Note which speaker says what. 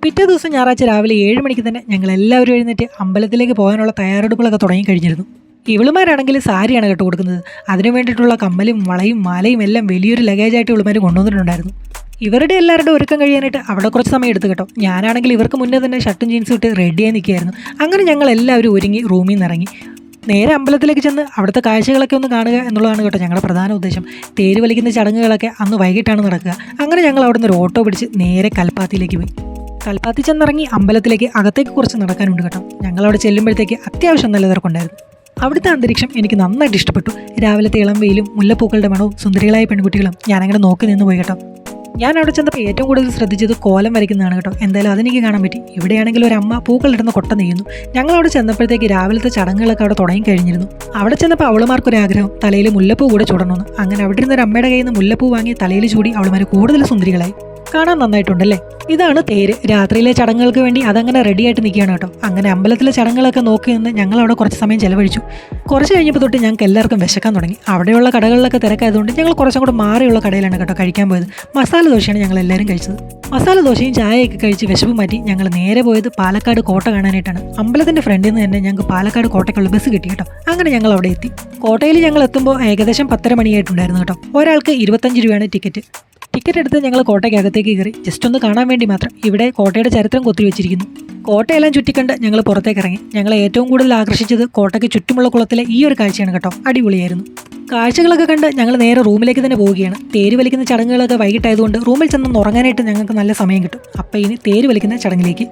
Speaker 1: പിറ്റേ ദിവസം ഞായറാഴ്ച രാവിലെ 7 മണിക്ക് തന്നെ ഞങ്ങൾ എല്ലാവരും എഴുന്നേറ്റ് അമ്പലത്തിലേക്ക് പോകാനുള്ള തയ്യാറെടുപ്പുകളൊക്കെ തുടങ്ങിക്കഴിഞ്ഞിരുന്നു. ഇവളുമാരാണെങ്കിൽ സാരിയാണ് കേട്ടോ കൊടുക്കുന്നത്. അതിനു വേണ്ടിയിട്ടുള്ള കമ്മലും വളയും മാലയും എല്ലാം വലിയൊരു ലഗേജായിട്ട് ഇവളുമാർ കൊണ്ടുവന്നിട്ടുണ്ടായിരുന്നു. ഇവരുടെ എല്ലാവരുടെ ഒരുക്കം കഴിയാനായിട്ട് അവിടെ കുറച്ച് സമയം എടുത്തു കേട്ടോ. ഞാനാണെങ്കിൽ ഇവർക്ക് മുന്നേ തന്നെ ഷർട്ടും ജീൻസും ഇട്ട് റെഡിയായി നിൽക്കുകയായിരുന്നു. അങ്ങനെ ഞങ്ങൾ എല്ലാവരും ഒരുങ്ങി റൂമിൽ നിന്ന് ഇറങ്ങി നേരെ അമ്പലത്തിലേക്ക് ചെന്ന് അവിടുത്തെ കാഴ്ചകളൊക്കെ ഒന്ന് കാണുക എന്നുള്ളതാണ് കേട്ടോ ഞങ്ങളുടെ പ്രധാന ഉദ്ദേശം. തേര് വലിക്കുന്ന ചടങ്ങുകളൊക്കെ അന്ന് വൈകിട്ടാണ് നടക്കുക. അങ്ങനെ ഞങ്ങൾ അവിടെ നിന്ന് ഒരു ഓട്ടോ പിടിച്ച് നേരെ കൽപ്പാത്തിയിലേക്ക് പോയി. കൽപ്പാത്തി ചെന്നിറങ്ങി അമ്പലത്തിലേക്ക് അകത്തേക്ക് കുറച്ച് നടക്കാനുണ്ട് കേട്ടോ. ഞങ്ങളവിടെ ചെല്ലുമ്പോഴത്തേക്ക് അത്യാവശ്യം നല്ല തിരക്കുണ്ടായിരുന്നു. അവിടുത്തെ അന്തരീക്ഷം എനിക്ക് നന്നായിട്ട് ഇഷ്ടപ്പെട്ടു. രാവിലത്തെ ഇളം വെയിലും മുല്ലപ്പൂക്കളുടെ മണവും സുന്ദരികളായ പെൺകുട്ടികളും ഞാനങ്ങനെ നോക്കി നിന്ന് പോയി കേട്ടോ. ഞാൻ അവിടെ ചെന്നപ്പോൾ ഏറ്റവും കൂടുതൽ ശ്രദ്ധിച്ചത് കോലം വരയ്ക്കുന്നതാണ് കേട്ടോ. എന്തായാലും അതെനിക്ക് കാണാൻ പറ്റി. ഇവിടെയാണെങ്കിൽ ഒരു അമ്മ പൂക്കളിടുന്ന കൊട്ട നെയ്യുന്നു. ഞങ്ങളവിടെ ചെന്നപ്പോഴത്തേക്ക് രാവിലത്തെ ചടങ്ങുകളൊക്കെ അവിടെ തുടങ്ങി കഴിഞ്ഞിരുന്നു. അവിടെ ചെന്നപ്പോൾ അവളുമാർക്കൊരാഗ്രഹം തലയിൽ മുല്ലപ്പൂ കൂടെ ചൂടണമെന്ന്. അങ്ങനെ അവിടെ ഇരുന്ന ഒരു അമ്മയുടെ കയ്യിൽ നിന്ന് മുല്ലപ്പൂ വാങ്ങി തലയിൽ ചൂടി അവളുമാർ കൂടുതൽ സുന്ദരികളായി. കാണാൻ നന്നായിട്ടുണ്ടല്ലേ. ഇതാണ് തേര്. രാത്രിയിലെ ചടങ്ങുകൾക്ക് വേണ്ടി അതങ്ങനെ റെഡിയായിട്ട് നിൽക്കുകയാണ് കേട്ടോ. അങ്ങനെ അമ്പലത്തിലെ ചടങ്ങുകളൊക്കെ നോക്കി നിന്ന് ഞങ്ങൾ അവിടെ കുറച്ച് സമയം ചിലവഴിച്ചു. കുറച്ച് കഴിഞ്ഞപ്പോൾ തൊട്ട് ഞങ്ങൾക്ക് എല്ലാവർക്കും വിശക്കാൻ തുടങ്ങി. അവിടെയുള്ള കടകളിലൊക്കെ തിരക്കായതുകൊണ്ട് ഞങ്ങൾ കുറച്ചും കൂടെ മാറിയുള്ള കടയിലാണ് കേട്ടോ കഴിക്കാൻ പോയത്. മസാല ദോശയാണ് ഞങ്ങൾ എല്ലാവരും കഴിച്ചത്. മസാല ദോശയും ചായയൊക്കെ കഴിച്ച് വിശപ്പ് മാറ്റി ഞങ്ങൾ നേരെ പോയത് പാലക്കാട് കോട്ട കാണാനായിട്ടാണ്. അമ്പലത്തിൻ്റെ ഫ്രണ്ടിൽ നിന്ന് തന്നെ ഞങ്ങൾക്ക് പാലക്കാട് കോട്ടയ്ക്കുള്ള ബസ് കിട്ടി കേട്ടോ. അങ്ങനെ ഞങ്ങൾ അവിടെ എത്തി. കോട്ടയിൽ ഞങ്ങൾ എത്തുമ്പോൾ ഏകദേശം 10:30 മണിയായിട്ടുണ്ടായിരുന്നു കേട്ടോ. ഒരാൾക്ക് 25 രൂപയാണ് ടിക്കറ്റ്. ടിക്കറ്റ് എടുത്ത് ഞങ്ങൾ കോട്ടയ്ക്കകത്തേക്ക് കയറി. ജസ്റ്റ് ഒന്ന് കാണാൻ വേണ്ടി മാത്രം. ഇവിടെ കോട്ടയുടെ ചരിത്രം കൊത്തിവെച്ചിരിക്കുന്നു. കോട്ടയെല്ലാം ചുറ്റിക്കണ്ട് ഞങ്ങൾ പുറത്തേക്ക് ഇറങ്ങി. ഞങ്ങളെ ഏറ്റവും കൂടുതൽ ആകർഷിച്ചത് കോട്ടയ്ക്ക് ചുറ്റുമുള്ള കുളത്തിലെ ഈ ഒരു കാഴ്ചയാണ് കേട്ടോ. അടിപൊളിയായിരുന്നു. കാഴ്ചകളൊക്കെ കണ്ട് ഞങ്ങൾ നേരെ റൂമിലേക്ക് തന്നെ പോവുകയാണ്. തേര് വലിക്കുന്ന ചടങ്ങുകളൊക്കെ വൈകിട്ടായതുകൊണ്ട് റൂമിൽ ചെന്ന് ഉറങ്ങാനായിട്ട് ഞങ്ങൾക്ക് നല്ല സമയം കിട്ടും. അപ്പം ഇനി തേര് വലിക്കുന്ന ചടങ്ങിലേക്ക്